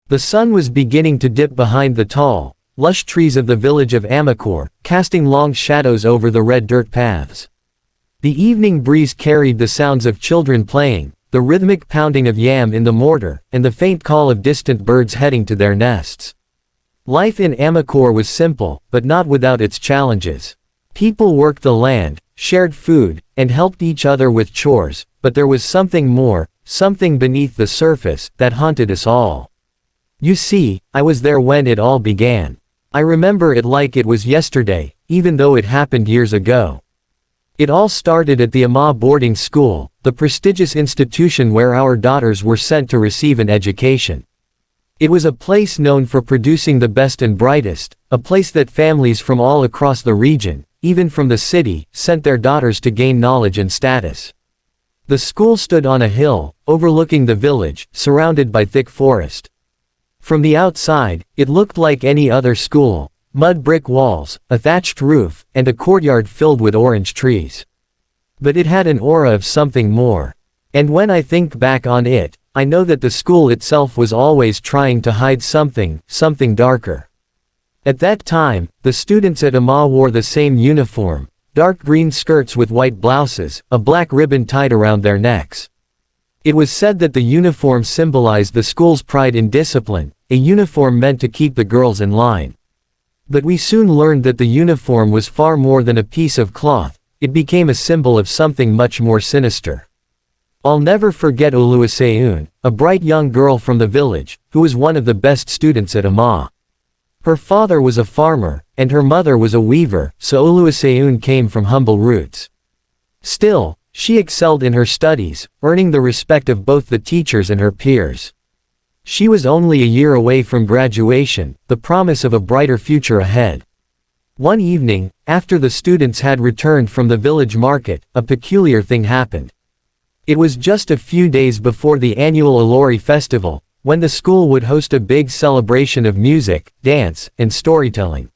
The sun was beginning to dip behind the tall, lush trees of the village of Amawe, casting long shadows over the red dirt paths. The evening breeze carried the sounds of children playing, the rhythmic pounding of yam in the mortar, and the faint call of distant birds heading to their nests. Life in Amawe was simple, but not without its challenges. People worked the land, shared food, and helped each other with chores, but there was something more, something beneath the surface, that haunted us all. You see, I was there when it all began. I remember it like it was yesterday, even though it happened years ago. It all started at the Amawe boarding school, the prestigious institution where our daughters were sent to receive an education. It was a place known for producing the best and brightest, a place that families from all across the region, even from the city, sent their daughters to gain knowledge and status. The school stood on a hill, overlooking the village, surrounded by thick forest. From the outside, it looked like any other school: mud brick walls, a thatched roof, and a courtyard filled with orange trees. But it had an aura of something more. And when I think back on it, I know that the school itself was always trying to hide something darker. At that time, the students at Amawe wore the same uniform: dark green skirts with white blouses, a black ribbon tied around their necks. It was said that the uniform symbolized the school's pride in discipline, a uniform meant to keep the girls in line. But we soon learned that the uniform was far more than a piece of cloth. It became a symbol of something much more sinister. I'll never forget Oluwaseun, a bright young girl from the village, who was one of the best students at Amawe. Her father was a farmer, and her mother was a weaver, so Oluwaseun came from humble roots. Still, she excelled in her studies, earning the respect of both the teachers and her peers. She was only a year away from graduation, the promise of a brighter future ahead. One evening, after the students had returned from the village market, a peculiar thing happened. It was just a few days before the annual Olori festival, when the school would host a big celebration of music, dance, and storytelling.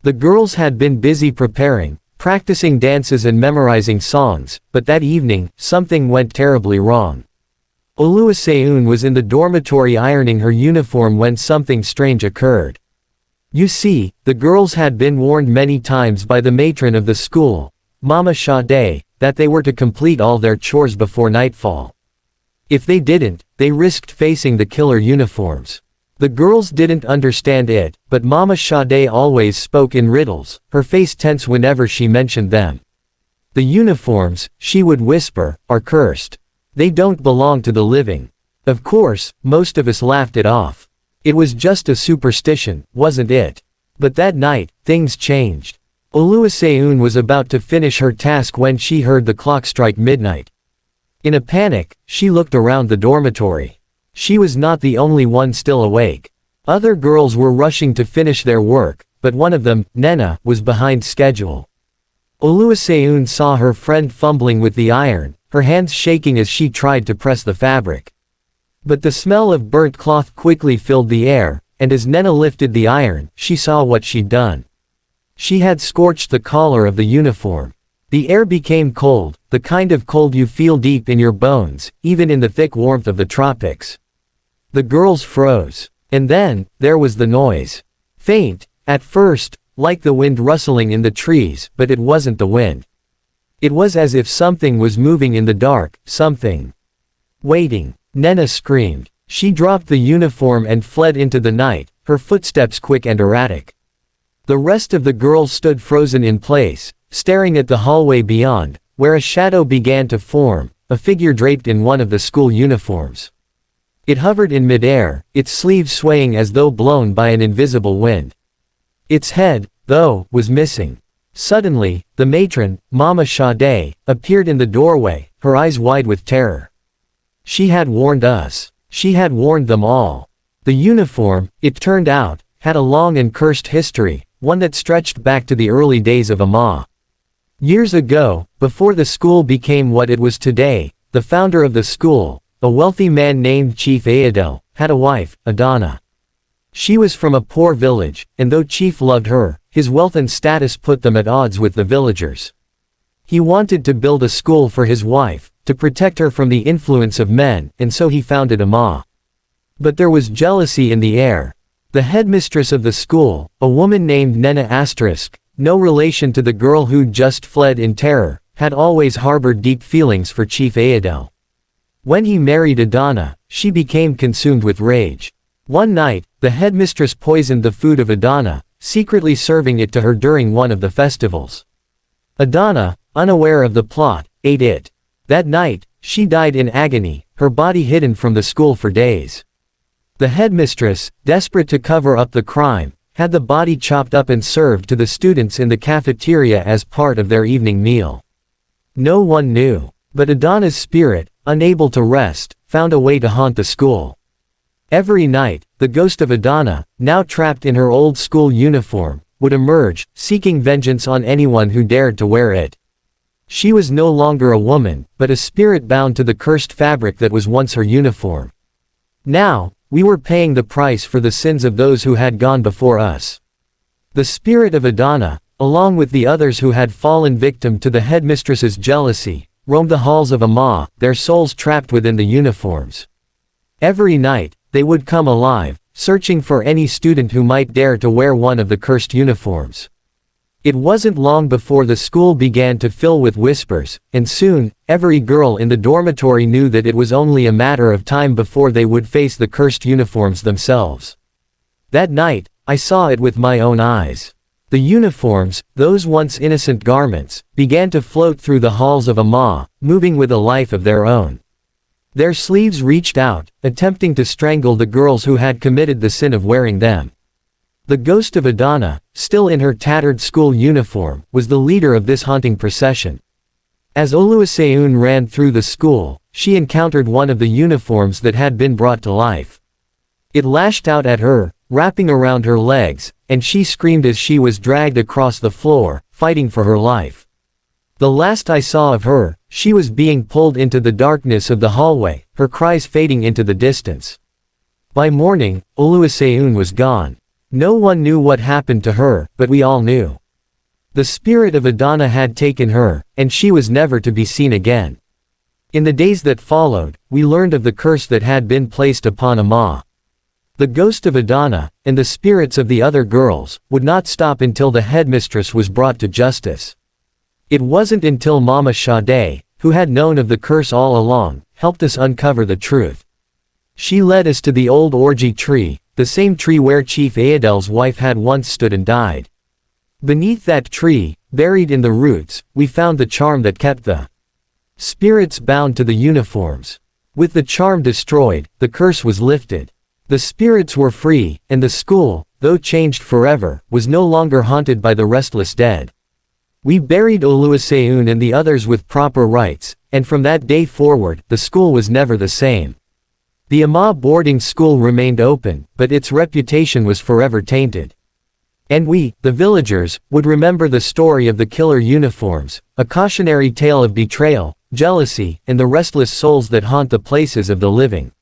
The girls had been busy preparing, practicing dances and memorizing songs, but that evening, something went terribly wrong. Oluwaseun was in the dormitory ironing her uniform when something strange occurred. You see, the girls had been warned many times by the matron of the school, Mama Sade, that they were to complete all their chores before nightfall. If they didn't, they risked facing the killer uniforms. The girls didn't understand it, but Mama Sade always spoke in riddles, her face tense whenever she mentioned them. The uniforms, she would whisper, are cursed. They don't belong to the living. Of course, most of us laughed it off. It was just a superstition, wasn't it? But that night, things changed. Oluwaseun was about to finish her task when she heard the clock strike midnight. In a panic, she looked around the dormitory. She was not the only one still awake. Other girls were rushing to finish their work, but one of them, Nena, was behind schedule. Oluwaseun saw her friend fumbling with the iron, her hands shaking as she tried to press the fabric. But the smell of burnt cloth quickly filled the air, and as Nena lifted the iron, she saw what she'd done. She had scorched the collar of the uniform. The air became cold, the kind of cold you feel deep in your bones, even in the thick warmth of the tropics. The girls froze. And then, there was the noise. Faint, at first, like the wind rustling in the trees, but it wasn't the wind. It was as if something was moving in the dark, something waiting. Nena screamed. She dropped the uniform and fled into the night, her footsteps quick and erratic. The rest of the girls stood frozen in place, staring at the hallway beyond, where a shadow began to form, a figure draped in one of the school uniforms. It hovered in midair, its sleeves swaying as though blown by an invisible wind. Its head, though, was missing. Suddenly, the matron, Mama Sade, appeared in the doorway, her eyes wide with terror. She had warned us. She had warned them all. The uniform, it turned out, had a long and cursed history, one that stretched back to the early days of Amawe. Years ago, before the school became what it was today, the founder of the school, a wealthy man named Chief Ayodele, had a wife, Adana. She was from a poor village, and though Chief loved her, his wealth and status put them at odds with the villagers. He wanted to build a school for his wife, to protect her from the influence of men, and so he founded Amawe. But there was jealousy in the air. The headmistress of the school, a woman named Nena Asterisk, no relation to the girl who'd just fled in terror, had always harbored deep feelings for Chief Ayodele. When he married Adana, she became consumed with rage. One night, the headmistress poisoned the food of Adana, secretly serving it to her during one of the festivals. Adana, unaware of the plot, ate it. That night, she died in agony, her body hidden from the school for days. The headmistress, desperate to cover up the crime, had the body chopped up and served to the students in the cafeteria as part of their evening meal. No one knew. But Adana's spirit, unable to rest, found a way to haunt the school. Every night, the ghost of Adana, now trapped in her old school uniform, would emerge, seeking vengeance on anyone who dared to wear it. She was no longer a woman, but a spirit bound to the cursed fabric that was once her uniform. Now, we were paying the price for the sins of those who had gone before us. The spirit of Adana, along with the others who had fallen victim to the headmistress's jealousy, roamed the halls of Amawe, their souls trapped within the uniforms. Every night, they would come alive, searching for any student who might dare to wear one of the cursed uniforms. It wasn't long before the school began to fill with whispers, and soon, every girl in the dormitory knew that it was only a matter of time before they would face the cursed uniforms themselves. That night, I saw it with my own eyes. The uniforms, those once innocent garments, began to float through the halls of Amawe, moving with a life of their own. Their sleeves reached out, attempting to strangle the girls who had committed the sin of wearing them. The ghost of Adana, still in her tattered school uniform, was the leader of this haunting procession. As Oluwaseun ran through the school, she encountered one of the uniforms that had been brought to life. It lashed out at her, wrapping around her legs, and she screamed as she was dragged across the floor, fighting for her life. The last I saw of her, she was being pulled into the darkness of the hallway, her cries fading into the distance. By morning, Oluwaseun was gone. No one knew what happened to her, but we all knew. The spirit of Adana had taken her, and she was never to be seen again. In the days that followed, we learned of the curse that had been placed upon Amawe. The ghost of Adana, and the spirits of the other girls, would not stop until the headmistress was brought to justice. It wasn't until Mama Sade, who had known of the curse all along, helped us uncover the truth. She led us to the old orgy tree, the same tree where Chief Ayodele's wife had once stood and died. Beneath that tree, buried in the roots, we found the charm that kept the spirits bound to the uniforms. With the charm destroyed, the curse was lifted. The spirits were free, and the school, though changed forever, was no longer haunted by the restless dead. We buried Oluwaseun and the others with proper rites, and from that day forward, the school was never the same. The Amawe boarding school remained open, but its reputation was forever tainted. And we, the villagers, would remember the story of the killer uniforms, a cautionary tale of betrayal, jealousy, and the restless souls that haunt the places of the living.